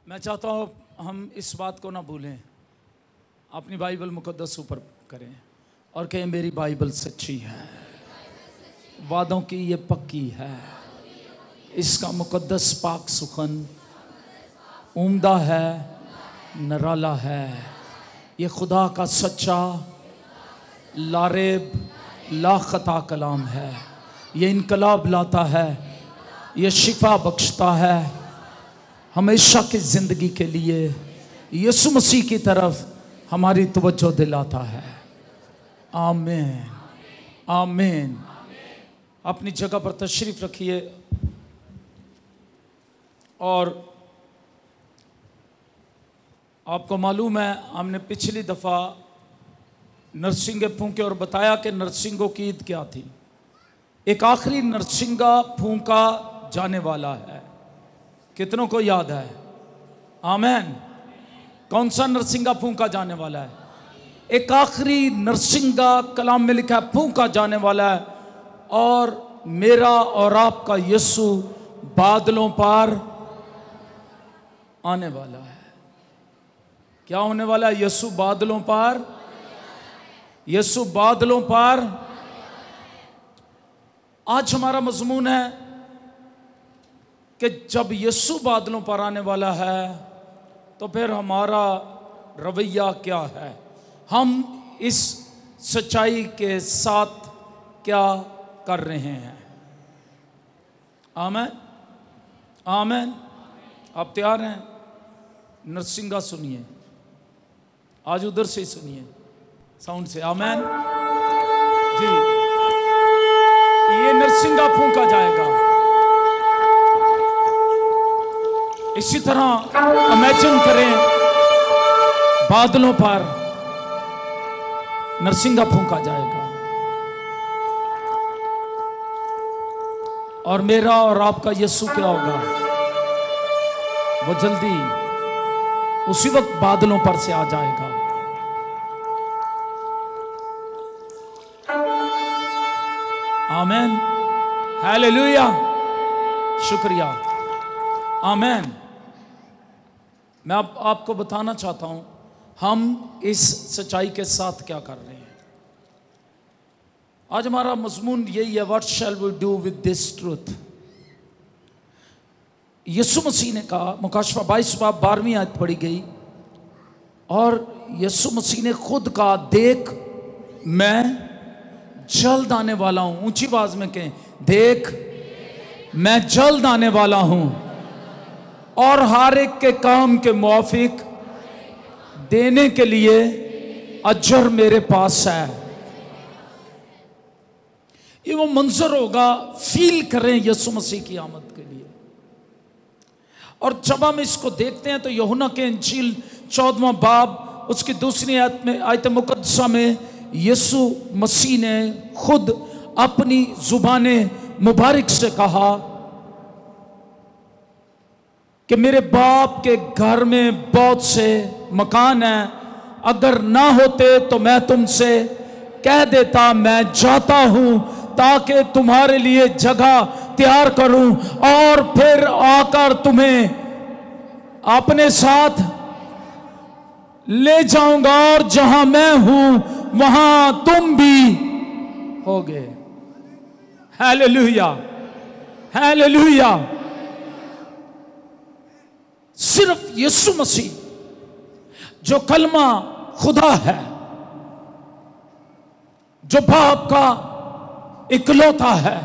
मैं चाहता हूँ हम इस बात को ना भूलें, अपनी बाइबल मुकद्दस ऊपर करें और कहें मेरी बाइबल सच्ची है, वादों की ये पक्की है, इसका मुकद्दस पाक सुखन उम्दा है, नराला है। ये खुदा का सच्चा लारेब लाखता कलाम है। ये इनकलाब लाता है, ये शिफा बख्शता है, हमेशा की ज़िंदगी के लिए यीशु मसीह की तरफ हमारी तवज्जो दिलाता है। आमीन आमीन। अपनी जगह पर तशरीफ़ रखिए और आपको मालूम है हमने पिछली दफ़ा नरसिंगे फूंके और बताया कि नरसिंगों की ईद क्या थी। एक आखिरी नरसिंगा फूंका जाने वाला है, कितनों को याद है? आमीन। कौन सा नरसिंगा फूंका जाने वाला है? एक आखिरी नरसिंगा कलाम में लिखा है फूंका जाने वाला है, और मेरा और आपका यीशु बादलों पर आने वाला है। क्या होने वाला है? यीशु बादलों पर, यीशु बादलों पर। आज हमारा मजमून है कि जब यीशु बादलों पर आने वाला है तो फिर हमारा रवैया क्या है, हम इस सच्चाई के साथ क्या कर रहे हैं। आमीन आमीन। आप तैयार हैं? नरसिंगा सुनिए, आज उधर से सुनिए साउंड से। आमीन जी। ये नरसिंगा फूंका जाएगा। इसी तरह इमेजिन करें बादलों पर नरसिंगा फूंका जाएगा और मेरा और आपका यीशु क्या होगा? वो जल्दी उसी वक्त बादलों पर से आ जाएगा। आमीन हालेलुया। शुक्रिया। आमीन। मैं आपको बताना चाहता हूं हम इस सच्चाई के साथ क्या कर रहे हैं। आज हमारा मजमून यही है, what shall we do with this truth. यीशु मसीह ने कहा, मुकाशफा 22 बाब 12वीं आयत पढ़ी गई, और यीशु मसीह ने खुद कहा, देख मैं जल्द आने वाला हूं। ऊंची आवाज में कहें, देख मैं जल्द आने वाला हूं और हर एक के काम के मुआफिक देने के लिए अजर मेरे पास है। ये वो मंजर होगा, फील करें यीशु मसीह की आमद के लिए। और जब हम इसको देखते हैं तो यूहन्ना के इंजील 14वां बाब उसकी दूसरी आयत में, आयत मुकद्दसा में यीशु मसीह ने खुद अपनी जुबाने मुबारक से कहा कि मेरे बाप के घर में बहुत से मकान हैं, अगर ना होते तो मैं तुमसे कह देता, मैं जाता हूं ताकि तुम्हारे लिए जगह तैयार करूं और फिर आकर तुम्हें अपने साथ ले जाऊंगा, और जहां मैं हूं वहां तुम भी होगे। Hallelujah hallelujah. सिर्फ यीशु मसीह जो कलमा खुदा है, जो बाप का इकलौता है,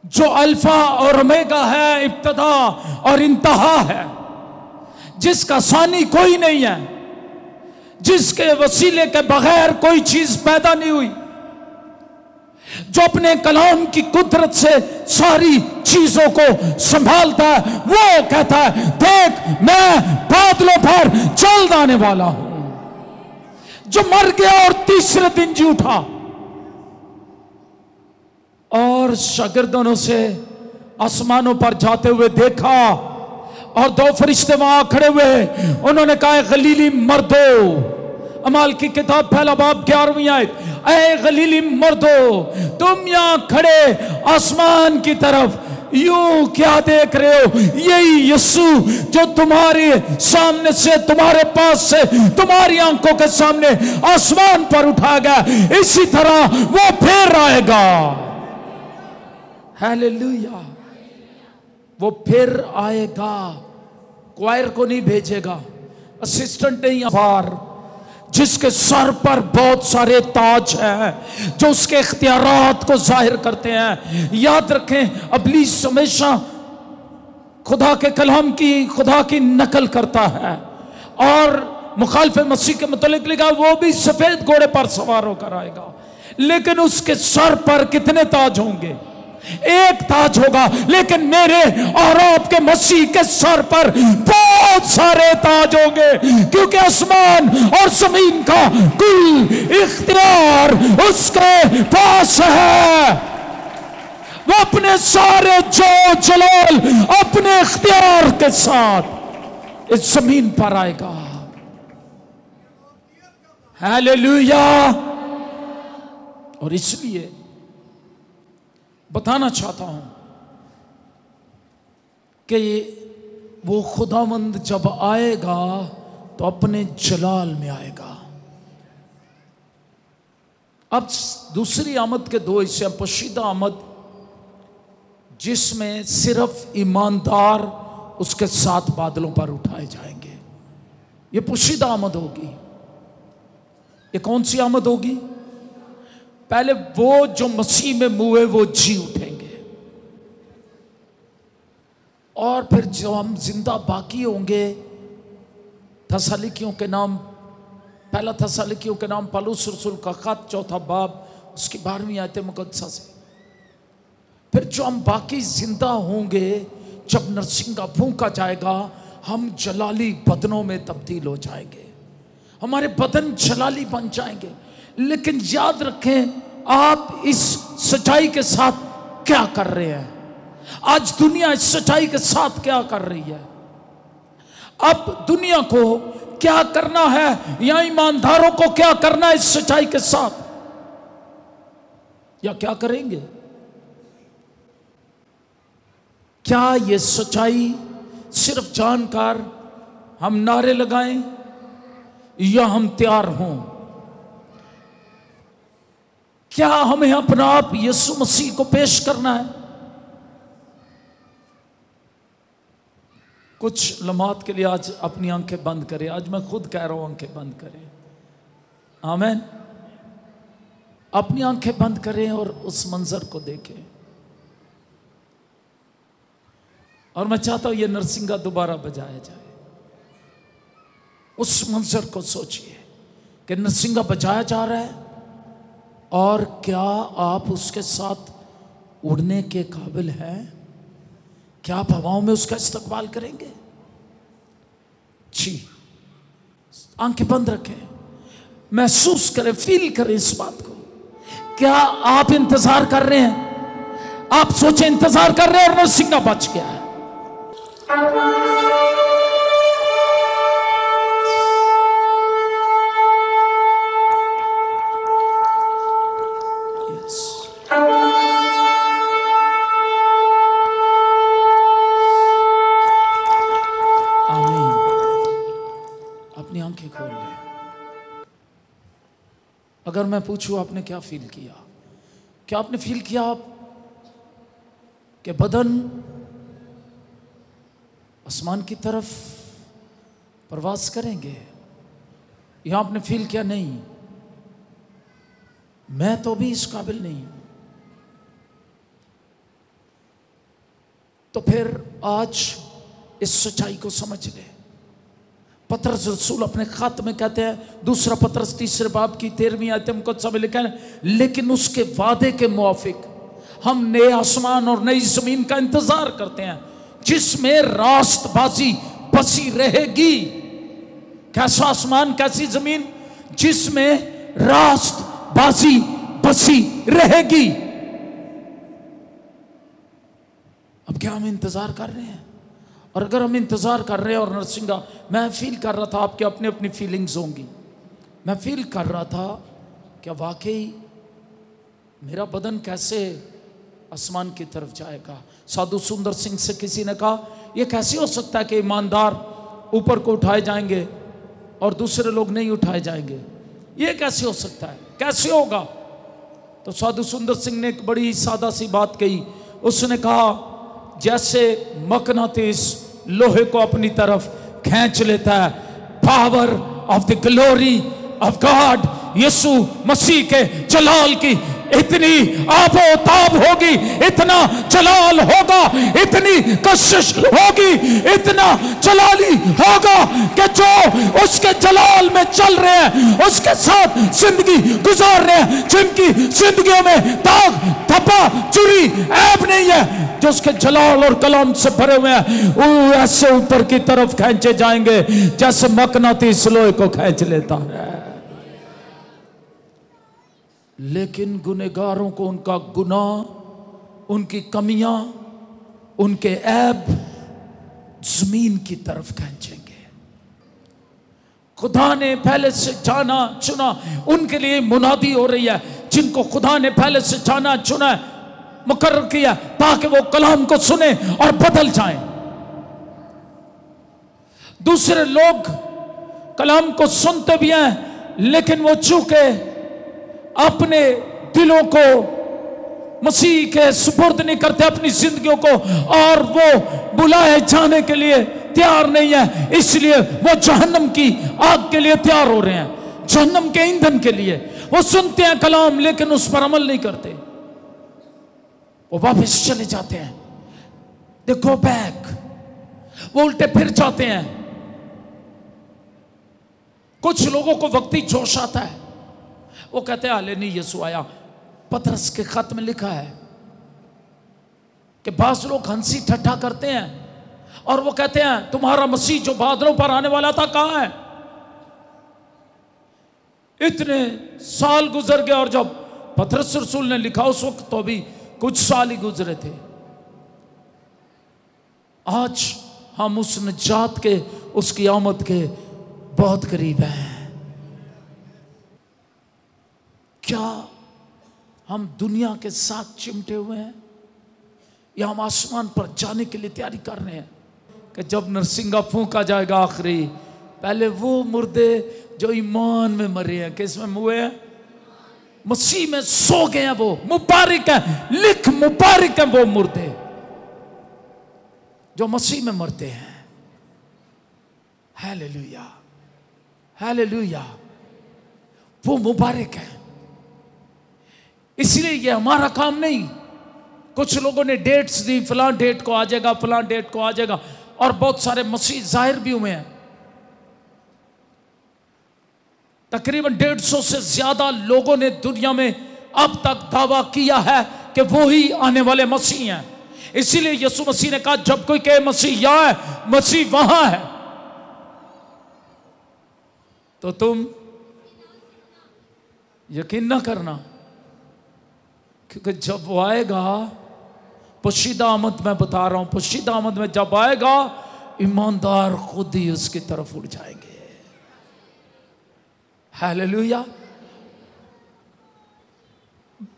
जो अल्फा और ओमेगा है, इब्तदा और इंतहा है, जिसका सानी कोई नहीं है, जिसके वसीले के बगैर कोई चीज पैदा नहीं हुई, जो अपने कलाम की कुदरत से सारी चीजों को संभालता है, वो कहता है, देख मैं बादलों पर जल्द आने वाला हूं। जो मर गया और तीसरे दिन जी उठा और शागिर्दों से आसमानों पर जाते हुए देखा, और दो फरिश्ते वहां खड़े हुए, उन्होंने कहा, गलीली मर्दो, अमाल की किताब पहला बाब 11वीं आयत, ऐ गलीली मर्दो तुम यहां खड़े आसमान की तरफ यूं क्या देख रहे हो? यही यीशु जो तुम्हारे सामने से, तुम्हारे पास से, तुम्हारी आंखों के सामने आसमान पर उठा गया, इसी तरह वो फिर आएगा। हालेलुया। वो फिर आएगा, क्वायर को नहीं भेजेगा, असिस्टेंट नहीं, बार जिसके सर पर बहुत सारे ताज हैं, जो उसके इख्तियारात को जाहिर करते हैं। याद रखें, इब्लीस हमेशा खुदा के कलाम की, खुदा की नकल करता है। और मुखालिफ मसीह के मुतालिक लिखा, वो भी सफेद घोड़े पर सवार होकर आएगा, लेकिन उसके सर पर कितने ताज होंगे? एक ताज होगा। लेकिन मेरे और आपके मसीह के सर पर बहुत सारे ताज होंगे, क्योंकि आसमान और जमीन का कुल इख्तियार उसके पास है। वो अपने सारे जो जलाल अपने इख्तियार के साथ इस जमीन पर आएगा। हालेलुया। और इसलिए बताना चाहता हूं कि वो खुदावंद जब आएगा तो अपने जलाल में आएगा। अब दूसरी आमद के दो हिस्से, पोशीदा आमद जिसमें सिर्फ ईमानदार उसके साथ बादलों पर उठाए जाएंगे, ये पोशीदा आमद होगी। ये कौन सी आमद होगी? पहले वो जो मसीह में मुए वो जी उठेंगे, और फिर जो हम जिंदा बाकी होंगे, थस्सलुनीकियों के नाम, पहला थस्सलुनीकियों के नाम पौलुस रसूल का खत 4 बाब उसकी 12वीं आयत मुकद्दसा से, फिर जो हम बाकी जिंदा होंगे, जब नरसिंगा फूंका जाएगा, हम जलाली बदनों में तब्दील हो जाएंगे, हमारे बदन जलाली बन जाएंगे। लेकिन याद रखें, आप इस सच्चाई के साथ क्या कर रहे हैं? आज दुनिया इस सच्चाई के साथ क्या कर रही है? अब दुनिया को क्या करना है, या ईमानदारों को क्या करना है इस सच्चाई के साथ, या क्या करेंगे? क्या ये सच्चाई सिर्फ जानकर हम नारे लगाएं, या हम तैयार हों? क्या हमें अपना आप यीशु मसीह को पेश करना है? कुछ लम्हात के लिए आज अपनी आंखें बंद करें। आज मैं खुद कह रहा हूं, आंखें बंद करें। आमीन। अपनी आंखें बंद करें और उस मंजर को देखें। और मैं चाहता हूं ये नरसिंगा दोबारा बजाया जाए। उस मंजर को सोचिए कि नरसिंगा बजाया जा रहा है, और क्या आप उसके साथ उड़ने के काबिल हैं? क्या आप हवाओं में उसका इस्तकबाल करेंगे? जी, आंखें बंद रखें, महसूस करें, फील करें इस बात को। क्या आप इंतजार कर रहे हैं? आप सोचें इंतजार कर रहे हैं और नरसिंगा बच गया है। अगर मैं पूछूं आपने क्या फील किया? क्या आपने फील किया आप कि बदन आसमान की तरफ प्रवास करेंगे? या आपने फील किया नहीं, मैं तो भी इस काबिल नहीं हूं? तो फिर आज इस सच्चाई को समझ ले। पतरस रसूल अपने खत में कहते हैं, दूसरा पतरस 3 बाब की 13वीं आयत मुकद्दसा में लिखा है, लेकिन उसके वादे के मुआफिक हम नए आसमान और नई जमीन का इंतजार करते हैं, जिसमें रास्तबाजी बसी रहेगी। कैसा आसमान, कैसी जमीन? जिसमें रास्तबाजी बसी रहेगी। अब क्या हम इंतजार कर रहे हैं? और अगर हम इंतजार कर रहे हैं, और नरसिंगा, मैं फील कर रहा था, आपके अपनी अपनी फीलिंग्स होंगी, मैं फील कर रहा था क्या वाकई मेरा बदन कैसे आसमान की तरफ जाएगा। साधु सुंदर सिंह से किसी ने कहा, यह कैसे हो सकता है कि ईमानदार ऊपर को उठाए जाएंगे और दूसरे लोग नहीं उठाए जाएंगे? ये कैसे हो सकता है, कैसे होगा? तो साधु सुंदर सिंह ने एक बड़ी सादा सी बात कही। उसने कहा, जैसे मकनातीस लोहे को अपनी तरफ खींच लेता है, power of the glory of God, यीशु मसीह के जलाल की इतनी आबो ताब होगी, इतना जलाल होगा, इतनी कशिश होगी, इतना जलाली होगा कि जो उसके जलाल में चल रहे हैं, उसके साथ जिंदगी गुजार रहे हैं, जिनकी जिंदगियों में दाग धब्बा चुरी ऐब नहीं है, जो उसके जलाल और कलाम से भरे हुए हैं, वो ऐसे ऊपर की तरफ खींचे जाएंगे जैसे मकनातीस लोहे को खींच लेता है। लेकिन गुनहगारों को उनका गुनाह, उनकी कमियां, उनके ऐब जमीन की तरफ खींचेंगे। खुदा ने पहले से जाना चुना, उनके लिए मुनादी हो रही है, जिनको खुदा ने पहले से जाना चुना मुकर्रर किया ताकि वो कलाम को सुने और बदल जाएं। दूसरे लोग कलाम को सुनते भी हैं, लेकिन वो चूके अपने दिलों को मसीह के सुपुर्द नहीं करते, अपनी जिंदगियों को, और वो बुलाए जाने के लिए तैयार नहीं है, इसलिए वो जहन्नम की आग के लिए तैयार हो रहे हैं, जहन्नम के ईंधन के लिए। वो सुनते हैं कलाम लेकिन उस पर अमल नहीं करते, वो वापस चले जाते हैं, दे गो बैक, वो उल्टे फिर जाते हैं। कुछ लोगों को वक्ती जोश आता है, वो कहते हैं हाले नहीं यीशु आया। पतरस के खत में लिखा है कि बास लोग हंसी ठट्ठा करते हैं और वो कहते हैं तुम्हारा मसीह जो बादलों पर आने वाला था कहां है? इतने साल गुजर गए, और जब पतरस रसूल ने लिखा उस वक्त तो अभी कुछ साल ही गुजरे थे। आज हम उस निजात के, उसकी आमद के बहुत करीब हैं। क्या हम दुनिया के साथ चिमटे हुए हैं या हम आसमान पर जाने के लिए तैयारी कर रहे हैं कि जब नरसिंगा फूंका जाएगा आखिरी, पहले वो मुर्दे जो ईमान में मरे हैं, किस में हुए हैं? मसीह में सो गए हैं, वो मुबारक है, लिख मुबारक है वो मुर्दे जो मसीह में मरते हैं। हालेलुया, हालेलुया, वो मुबारक है। इसलिए ये हमारा काम नहीं। कुछ लोगों ने डेट्स दी, फलां डेट को आ जाएगा, फलां डेट को आ जाएगा, और बहुत सारे मसीह जाहिर भी हुए हैं। तकरीबन 150 से ज्यादा लोगों ने दुनिया में अब तक दावा किया है कि वो ही आने वाले मसीह हैं। इसीलिए यीशु मसीह ने कहा जब कोई कहे मसीह यहाँ है, मसीह वहां है, तो तुम यकीन ना करना, क्योंकि जब वो आएगा, पोशीदा आमद में बता रहा हूं, पोशीदा आमद में जब आएगा, ईमानदार खुद ही उसकी तरफ उड़ जाएंगे। हालेलुया।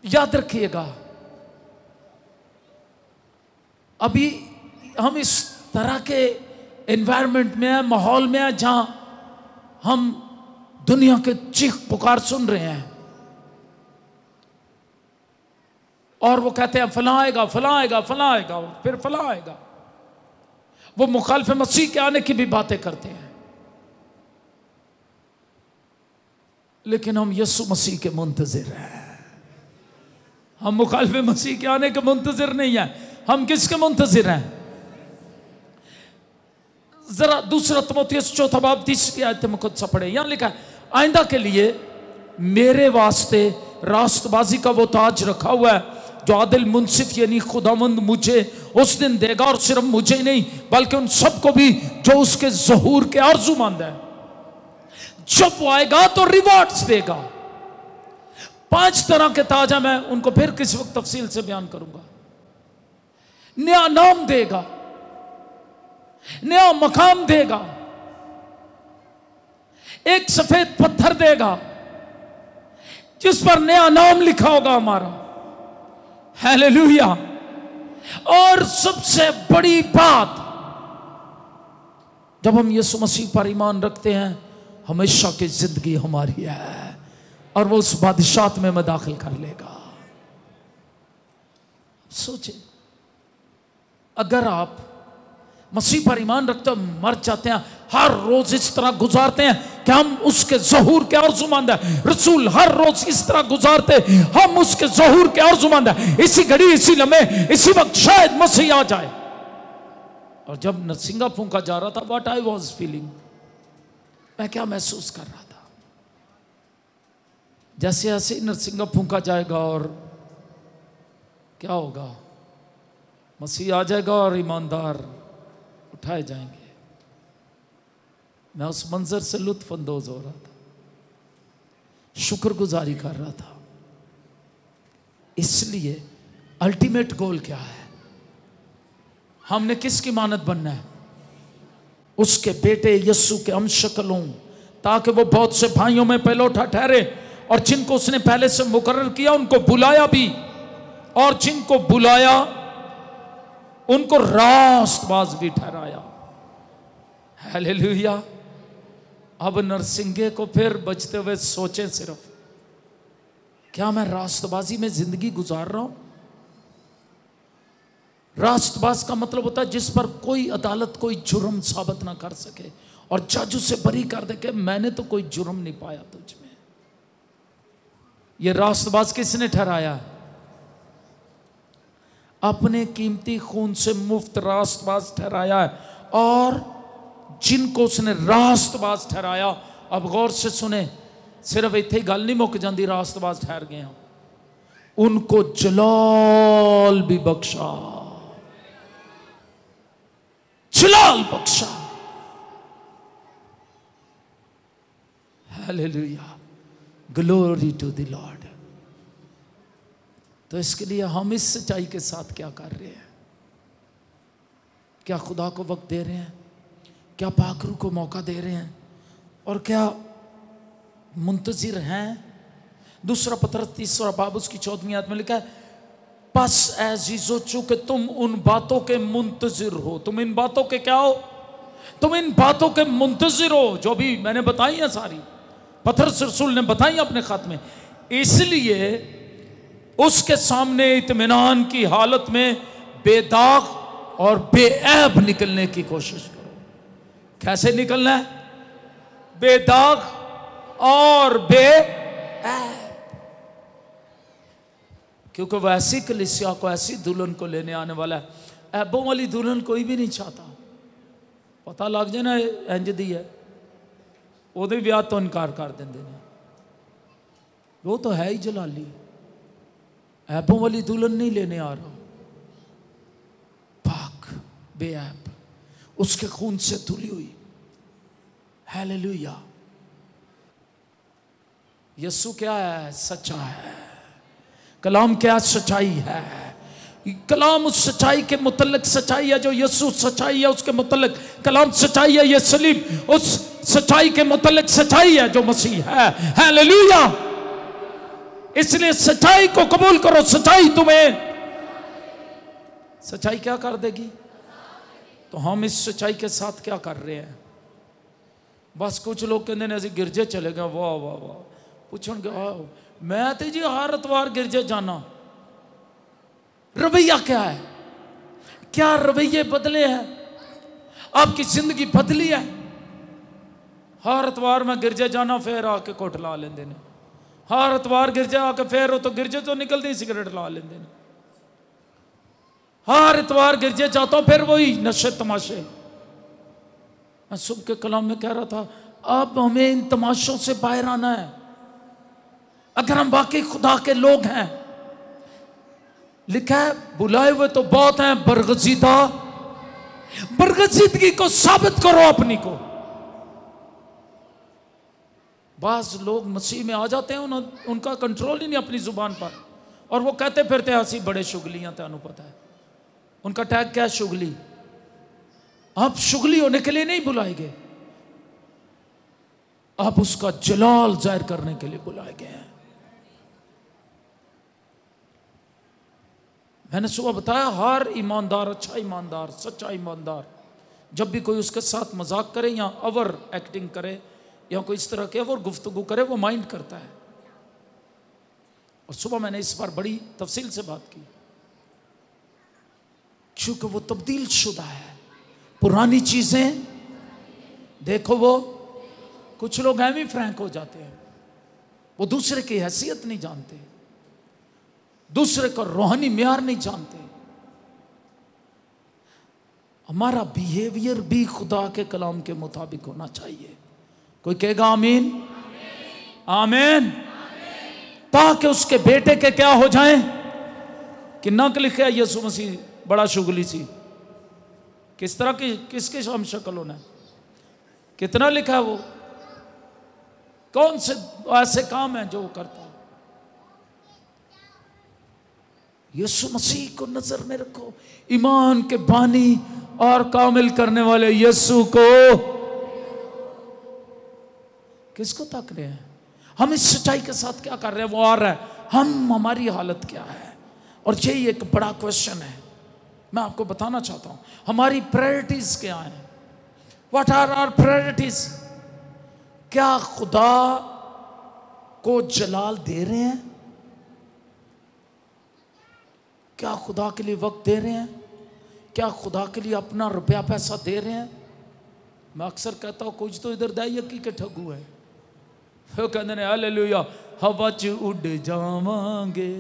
याद रखिएगा, अभी हम इस तरह के एनवायरनमेंट में हैं, माहौल में हैं, जहां हम दुनिया के चीख पुकार सुन रहे हैं, और वो कहते हैं फलां आएगा, फलां आएगा, फलां आएगा, फिर फलां आएगा। वो मुखालिफ मसीह के आने की भी बातें करते हैं, लेकिन हम यीशु मसीह के मुंतजिर हैं। हम मुखालिफ मसीह के आने के मुंतजिर नहीं हैं, हम किसके मुंतजिर हैं? जरा दूसरा तीमुथियुस 4 बाब 30 आयत में खुद सा पढ़े। यहां लिखा है, आइंदा के लिए मेरे वास्ते रास्तबाजी का वो ताज रखा हुआ है जो आदिल मुंसिफ यानी खुदावंद मुझे उस दिन देगा, और सिर्फ मुझे नहीं बल्कि उन सबको भी जो उसके ज़हूर के आरज़ूमंद है। जब वो आएगा तो रिवॉर्ड्स देगा। 5 तरह के ताज हैं, मैं उनको फिर किसी वक्त तफसील से बयान करूंगा। नया नाम देगा, नया मकाम देगा, एक सफेद पत्थर देगा जिस पर नया नाम लिखा होगा हमारा, हालेलुया। और सबसे बड़ी बात, जब हम यीशु मसीह पर ईमान रखते हैं, हमेशा की जिंदगी हमारी है और वो उस बादशाहत में हमें दाखिल कर लेगा। सोचे, अगर आप मसीह पर ईमान रखते हो, मर जाते हैं, हर रोज इस तरह गुजारते हैं कि हम उसके ज़हूर के आरज़ूमंद हैं। रसूल हर रोज इस तरह गुजारते, हम उसके ज़हूर के आरज़ूमंद हैं। इसी घड़ी, इसी लम्हे, इसी वक्त शायद मसीह आ जाए। और जब नरसिंगा फूंका जा रहा था, व्हाट आई वॉज फीलिंग, मैं क्या महसूस कर रहा था? जैसे ऐसे नरसिंगा फूंका जाएगा और क्या होगा, मसीह आ जाएगा और ईमानदार उठाए जाएंगे। मैं उस मंजर से लुत्फ अंदोज हो रहा था, शुक्रगुजारी कर रहा था। इसलिए अल्टीमेट गोल क्या है? हमने किसकी मानद बनना है? उसके बेटे यीशु के अंशकल हों, ताकि वो बहुत से भाइयों में पहलौठा ठहरे। और जिनको उसने पहले से मुकर्रर किया उनको बुलाया भी, और जिनको बुलाया उनको रास्तबाज भी ठहराया। हालेलुया। अब नरसिंगे को फिर बचते हुए सोचें सिर्फ, क्या मैं रास्तबाजी में जिंदगी गुजार रहा हूं? रास्तबाज का मतलब होता है जिस पर कोई अदालत कोई जुर्म साबित ना कर सके और जज उसे बरी कर दे कि मैंने तो कोई जुर्म नहीं पाया तुझ में। ये रास्तबाज किसने ठहराया? अपने कीमती खून से मुफ्त रास्तबाज ठहराया है। और जिनको उसने रास्तबाज ठहराया, अब गौर से सुने, सिर्फ इत्थे ही गल नहीं मुक जाती, रास्तबाज ठहर गए, उनको जलाल भी बख्शा, जलाल बख्शा। Hallelujah, glory to the Lord. तो इसके लिए हम इस सच्चाई के साथ क्या कर रहे हैं? क्या खुदा को वक्त दे रहे हैं? क्या पाकरू को मौका दे रहे हैं? और क्या मुंतजिर हैं? दूसरा पत्रस 3 बाब उसकी 14वीं आयत में लिखा है, बस ऐ अजीजों, चूंकि तुम उन बातों के मुंतजिर हो। तुम इन बातों के क्या हो? तुम इन बातों के मुंतजिर हो जो भी मैंने बताई है, सारी पत्रस रसूल ने बताई अपने खत में। इसलिए उसके सामने इत्मीनान की हालत में बेदाग और बेऐब निकलने की कोशिश करो। कैसे निकलना है? बेदाग और बेऐब। क्योंकि वह ऐसी कलीसिया को, ऐसी दुल्हन को लेने आने वाला है। ऐबों वाली दुल्हन कोई भी नहीं चाहता। पता लग जाए ना इंज दी है, ਉਹਦੇ ਵਿਆਹ ਤੋਂ इनकार कर देंगे ने। वो तो है ही जलाली। ऐबों वाली दुल्हन नहीं लेने आ रहा, पाक बेऐब, उसके खून से धुली हुई। हालेलुया। यीशु क्या है? सच्चा है। कलाम क्या सच्चाई है? कलाम उस सच्चाई के मुतल्लिक सच्चाई है जो यीशु सच्चाई है, उसके मुतल्लिक कलाम सच्चाई है। ये सलीब उस सच्चाई के मुतल्लिक सच्चाई है जो मसीह है। हालेलुया। इसलिए सच्चाई को कबूल करो। सच्चाई तुम्हें, सच्चाई क्या कर देगी? तो हम इस सच्चाई के साथ क्या कर रहे हैं? बस कुछ लोग कहते हैं असं गिरजे चले गए, वाह वाह वाह, पूछेंगे मैं तो जी हर इतवार गिरजे जाना। रवैया क्या है? क्या रवैये बदले हैं? आपकी जिंदगी बदली है? हर इतवार मैं गिरजे जाना, फिर आके कोट ला लेंदे ने। हर इतवार गिरजे आके फिर तो गिरजे तो निकलते सिगरेट ला लेंदे ने। हर इतवार गिरजे जाता हूं, फिर वही नशे तमाशे। मैं सुबह के कलाम में कह रहा था, अब हमें इन तमाशों से बाहर आना है। अगर हम वाकई खुदा के लोग हैं, लिखा है बुलाए हुए तो बहुत हैं, बरगजीदा, बरगजीदगी को साबित करो अपनी को। बाज लोग मसीह में आ जाते हैं, उनका कंट्रोल ही नहीं अपनी जुबान पर, और वो कहते फिरते हंसी बड़े शुगलियां, तेनू पता है उनका टैग क्या है? शुगली। आप शुगली होने के लिए नहीं बुलाए गए, आप उसका जलाल जाहिर करने के लिए बुलाए गए हैं। मैंने सुबह बताया, हर ईमानदार, अच्छा ईमानदार, सच्चा ईमानदार जब भी कोई उसके साथ मजाक करे या ओवर एक्टिंग करे या कोई इस तरह के ओवर गुफ्तगू करे, वो माइंड करता है। और सुबह मैंने इस पर बड़ी तफसील से बात की, क्योंकि वो तब्दील शुदा है। पुरानी चीजें देखो, वो कुछ लोग एवं फ्रैंक हो जाते हैं, वो दूसरे की हैसियत नहीं जानते, दूसरे का रूहानी म्यार नहीं जानते। हमारा बिहेवियर भी खुदा के कलाम के मुताबिक होना चाहिए। कोई कहेगा आमीन? आमीन। ताकि उसके बेटे के क्या हो जाएं कि नक लिखे यीशु मसीह बड़ा शुगली सी, किस तरह की, किसके हम शक्ल होना है, कितना लिखा है वो, कौन से ऐसे काम हैं जो वो करता है। यीशु मसीह को नजर में रखो, ईमान के बानी और कामिल करने वाले यीशु को। किसको ताक रहे हैं हम? इस सच्चाई के साथ क्या कर रहे हैं? वो आ रहा है, हमारी हालत क्या है? और यही एक बड़ा क्वेश्चन है। मैं आपको बताना चाहता हूं हमारी प्रायोरिटीज क्या हैं। What are our priorities? क्या खुदा को जलाल दे रहे हैं? क्या खुदा के लिए वक्त दे रहे हैं? क्या खुदा के लिए अपना रुपया पैसा दे रहे हैं? मैं अक्सर कहता हूं कुछ तो इधर दाइयकी के ठगू है। वो कहते हैं हालेलुया, हवा च उड़ जावांगे।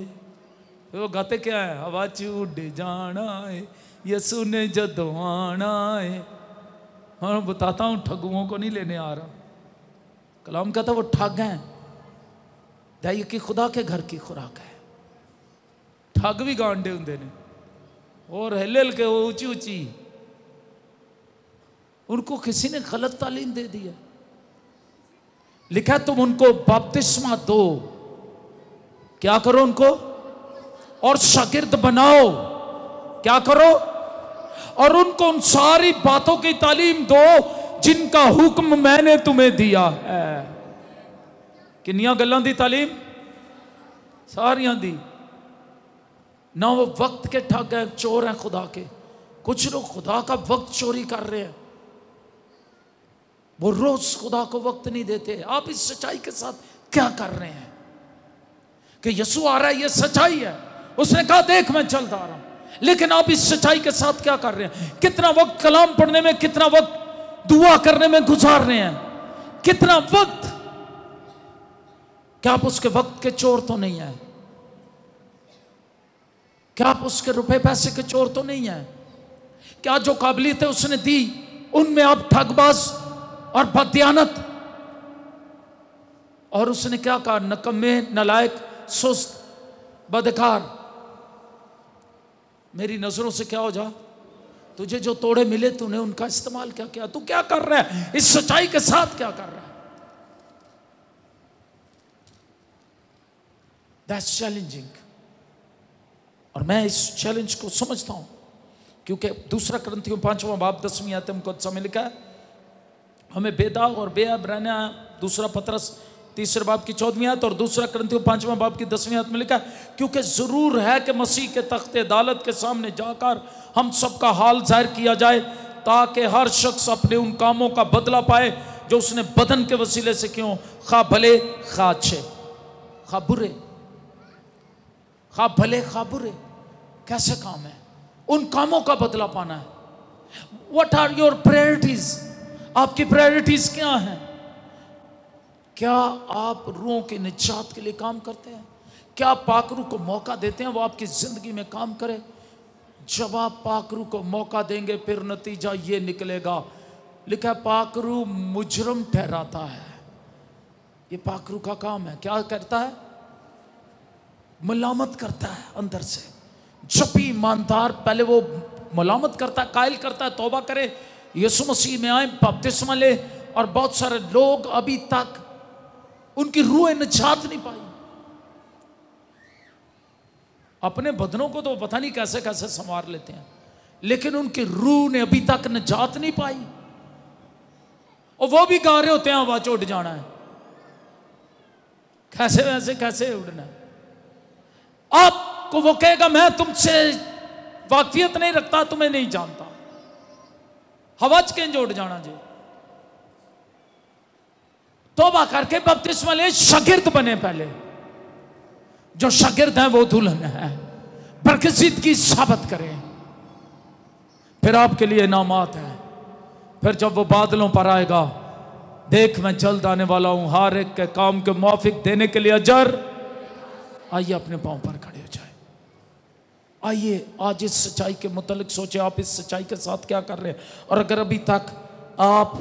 वो गाते क्या है? हवा च उड़ जाना है, यसु ने जदों आना है। हाँ बताता हूँ, ठगुओं को नहीं लेने आ रहा। कलाम कहता वो ठग हैं, दाइयकी खुदा के घर की खुराक है। ठग भी गांडे होंगे ने, और हिल के वो ऊंची ऊंची, उनको किसी ने गलत तालीम दे दी है। लिखा तुम उनको बपतिस्मा दो, क्या करो उनको, और शागिर्द बनाओ, क्या करो, और उनको उन सारी बातों की तालीम दो जिनका हुक्म मैंने तुम्हें दिया है। किन्नियां गल्लां दी तालीम? सारियां दी। ना वो वक्त के ठग है, चोर हैं खुदा के। कुछ लोग खुदा का वक्त चोरी कर रहे हैं, वो रोज खुदा को वक्त नहीं देते। आप इस सच्चाई के साथ क्या कर रहे हैं कि यीशु आ रहा है, ये सच्चाई है, उसने कहा देख मैं चलता आ रहा हूं, लेकिन आप इस सच्चाई के साथ क्या कर रहे हैं? कितना वक्त कलाम पढ़ने में, कितना वक्त दुआ करने में गुजार रहे हैं, कितना वक्त? क्या आप उसके वक्त के चोर तो नहीं है? क्या आप उसके रुपए पैसे के चोर तो नहीं है? क्या जो काबिलियतें उसने दी उनमें आप ठगबाज और बददियानत? और उसने क्या कहा? नकम्मे, नलायक, सुस्त, बदकार, मेरी नजरों से क्या हो जा, तुझे जो तोड़े मिले तूने उनका इस्तेमाल क्या किया? तू क्या कर रहा है इस सच्चाई के साथ? क्या कर रहा है? That's challenging. और मैं इस चैलेंज को समझता हूं, क्योंकि दूसरा कुरिन्थियों 5वां बाब 10वीं आयत मुकद्दसा में लिखा है हमें बेदाग और बेअब रहना। दूसरा पतरस 3 बाब की 14वीं आयत और दूसरा कुरिन्थियों 5वां बाब की 10वीं आयत में लिखा है क्योंकि जरूर है कि मसीह के तख्ते अदालत के सामने जाकर हम सबका हाल जाहिर किया जाए, ताकि हर शख्स अपने उन कामों का बदला पाए जो उसने बदन के वसीले से क्यों, खा भले खा अच्छे, खा बुरे, खा भले खा बुरे, कैसे काम है, उन कामों का बदला पाना है। What are your priorities? आपकी प्रायोरिटीज क्या हैं? क्या आप रूहों की निजात के लिए काम करते हैं? क्या पाकरू को मौका देते हैं वो आपकी जिंदगी में काम करे? जब आप पाकरू को मौका देंगे फिर नतीजा ये निकलेगा, लिखा है पाकरू मुजरम ठहराता है। ये पाकरू का काम है। क्या करता है? मलामत करता है अंदर से। जब भी ईमानदार पहले वो मलामत करता है, कायल करता है, तौबा करे, यीशु मसीह में आए, बपतिस्मा ले। और बहुत सारे लोग अभी तक उनकी रूह निजात नहीं पाई। अपने बदनों को तो पता नहीं कैसे कैसे संवार लेते हैं, लेकिन उनकी रूह ने अभी तक निजात नहीं पाई। और वो भी गा रहे होते हैं हवा च उड़ जाना है, कैसे वैसे कैसे उड़ना है। आप आपको वो कहेगा मैं तुमसे वाकफियत नहीं रखता, तुम्हें नहीं जानता। हवाज के जोड़ जाना जी। तौबा करके बपतिस्मा ले, शागिर्द बने पहले। जो शागिर्द हैं वो दुल्हन है, बरकसीदगी साबित करें, फिर आपके लिए इनामात है। फिर जब वो बादलों पर आएगा, देख मैं जल्द आने वाला हूं, हर एक के काम के मुआफिक देने के लिए अजर। आइए अपने पांव पर खड़े हो जाए। आइए आज इस सच्चाई के मुतालिक सोचे, आप इस सच्चाई के साथ क्या कर रहे हैं। और अगर अभी तक आप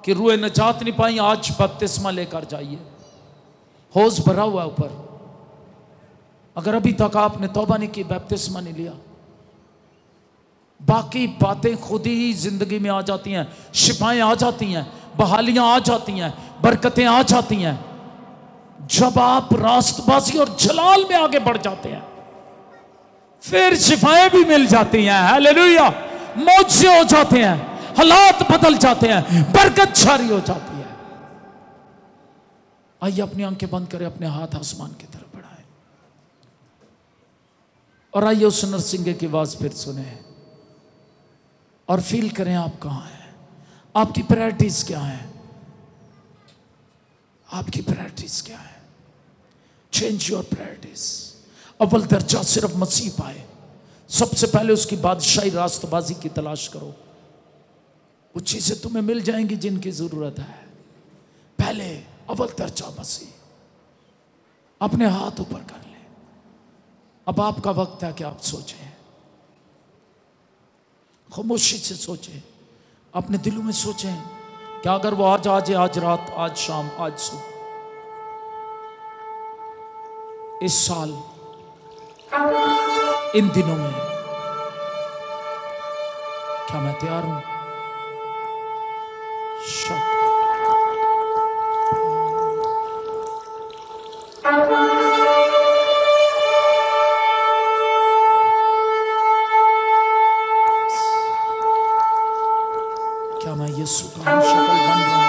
की रूह नजात नहीं पाई, आज बपतिस्मा लेकर जाइए, हौज भरा हुआ ऊपर। अगर अभी तक आपने तौबा नहीं की, बपतिस्मा नहीं लिया, बाकी बातें खुद ही जिंदगी में आ जाती हैं, शिफाएं आ जाती हैं, बहालियां आ जाती हैं, बरकतें आ जाती हैं, जब आप रास्तबाजी और जलाल में आगे बढ़ जाते हैं। फिर शिफाएं भी मिल जाती हैं, हालेलुया, मौजे हो जाते हैं, हालात बदल जाते हैं, बरकत जारी हो जाती है। आइए अपनी आंखें बंद करें, अपने हाथ आसमान की तरफ बढ़ाएं और आइए उस नरसिंगे की आवाज फिर सुने और फील करें आप कहां हैं, आपकी प्रायोरिटीज क्या है, आपकी प्रायोरिटीज क्या है। Change your priorities. अव्वल दर्जा सिर्फ मसीह पाए, सबसे पहले उसकी बादशाही रास्तबाजी की तलाश करो, वो चीजें तुम्हें मिल जाएंगी जिनकी जरूरत है। पहले अव्वल दर्जा मसीह। अपने हाथ ऊपर कर ले। अब आपका वक्त है कि आप सोचें, खामोशी से सोचें, अपने दिलों में सोचें कि अगर वो आज आज रात, आज शाम, आज सुबह, इस साल, इन दिनों में, क्या मैं तैयार हूं। क्या मैं यीशु का शक्ल बन रहा हूं?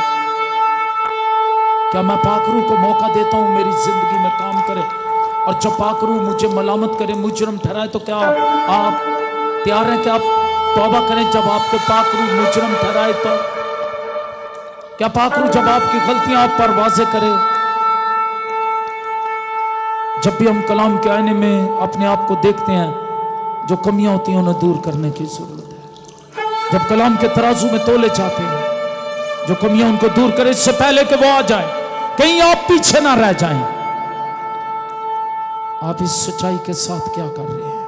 क्या मैं पाकरू को मौका देता हूं मेरी जिंदगी में काम करे, और जब पाकरू मुझे मलामत करे, मुजरम ठहराए, तो क्या आप तैयार हैं कि आप तौबा करें जब आपको पाकरू मुजरम ठहराए? तो क्या पाकरू जब आपकी गलतियां आप पर वाज़े करे? जब भी हम कलाम के आईने में अपने आप को देखते हैं, जो कमियां होती हैं उन्हें दूर करने की जरूरत है। जब कलाम के तराजू में तोले जाते हैं, जो कमियां उनको दूर करें इससे पहले कि वो आ जाए, कहीं आप पीछे ना रह जाएं। आप इस सच्चाई के साथ क्या कर रहे हैं?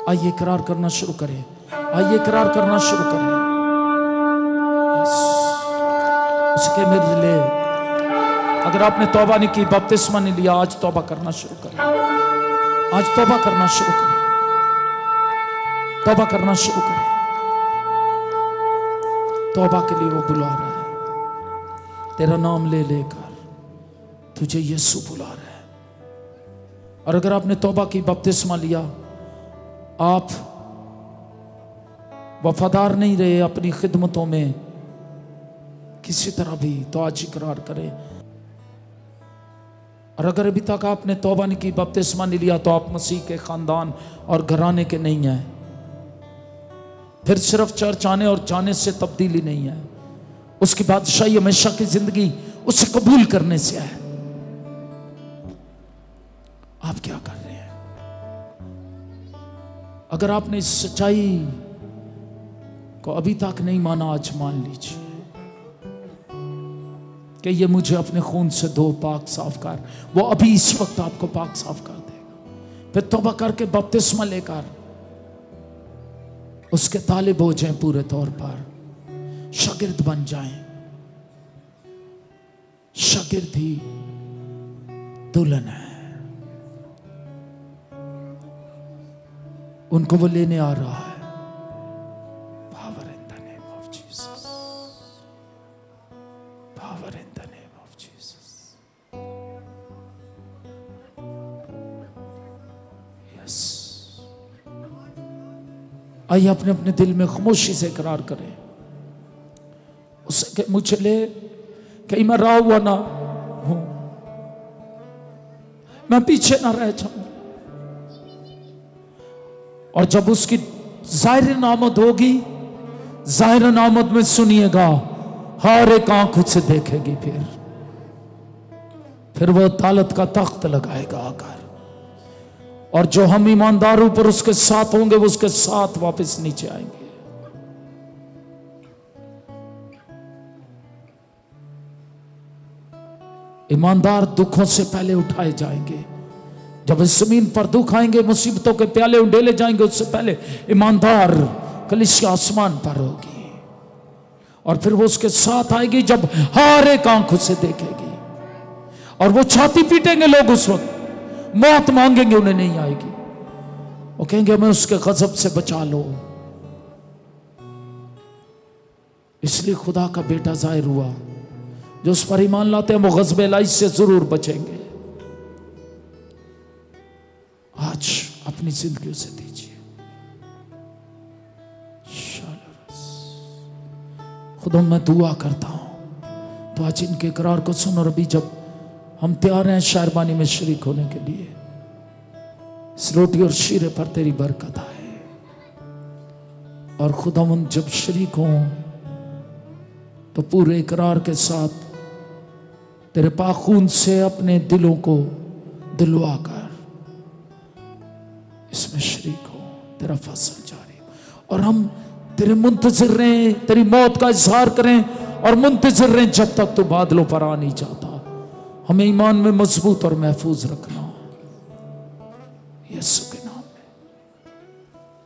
आइए इकरार करना शुरू करें, आइए इकरार करना शुरू करें। उसके मेरे लिए, अगर आपने तौबा नहीं की, बपतिस्मा नहीं लिया, आज तौबा करना शुरू करें, आज तौबा करना शुरू करें, तौबा करना शुरू करें। तौबा के लिए वो बुला रहा है, तेरा नाम ले लेकर तुझे यीशु बुला रहा है। और अगर आपने तौबा की, बपतिस्मा लिया, आप वफादार नहीं रहे अपनी खिदमतों में किसी तरह भी, तो आज इकरार करें। और अगर अभी तक आपने तौबा नहीं की, बपतिस्मा नहीं लिया, तो आप मसीह के खानदान और घराने के नहीं हैं। फिर सिर्फ चर्च आने और जाने से तब्दीली नहीं है, उसकी बादशाही हमेशा की जिंदगी उसे कबूल करने से है। आप क्या कर रहे हैं? अगर आपने इस सच्चाई को अभी तक नहीं माना, आज मान लीजिए कि ये मुझे अपने खून से धो, पाक साफ कर। वो अभी इस वक्त आपको पाक साफ कर देगा। फिर तौबा करके बपतिस्मा लेकर उसके तालिब हो जाएं, पूरे तौर पर शागिर्द बन जाएं। शागिर्द ही दुल्हन है, उनको वो लेने आ रहा है। Power in the name of Jesus. Power in the name of Jesus. Yes. आइए अपने अपने दिल में खामोशी से इकरार करें उससे कि मुझे ले, कहीं मैं रहा हुआ ना हूं, मैं पीछे ना रह जाऊं। और जब उसकी ज़ाहिर आमद होगी, ज़ाहिर आमद में सुनिएगा हर एक आंख उसे देखेगी। फिर वो अदालत का तख्त लगाएगा आकर, और जो हम ईमानदारों पर उसके साथ होंगे वो उसके साथ वापस नीचे आएंगे। ईमानदार दुखों से पहले उठाए जाएंगे। जब इस जमीन पर दुख आएंगे, मुसीबतों के प्याले उंडेले जाएंगे, उससे पहले ईमानदार कलीसिया आसमान पर होगी, और फिर वो उसके साथ आएगी जब हर एक आंख उसे देखेगी। और वो छाती पीटेंगे लोग, उस वक्त मौत मांगेंगे, उन्हें नहीं आएगी। वो कहेंगे हमें उसके गजब से बचा लो। इसलिए खुदा का बेटा जाहिर हुआ। जो उस पर ईमान लाते हैं वो गज़ब इलाही से जरूर बचेंगे। आज अपनी जिंदगी उसे दीजिए। खुदा मैं दुआ करता हूं तो आज इनके इकरार को सुन, और अभी जब हम तैयार हैं शायरबानी में शरीक होने के लिए, इस रोटी और शीरे पर तेरी बरकत आए। और खुदावंद जब शरीक हों तो पूरे इकरार के साथ तेरे पाक खून से अपने दिलों को दिलवा कर इसमें शरीक हो, तेरा फजल जारी हो। और हम तेरे मुंतज़िर रहें, तेरी मौत का इजहार करें और मुंतज़िर रहें जब तक तू बादलों पर आ नहीं जाता। हमें ईमान में मजबूत और महफूज रखना। यीशु के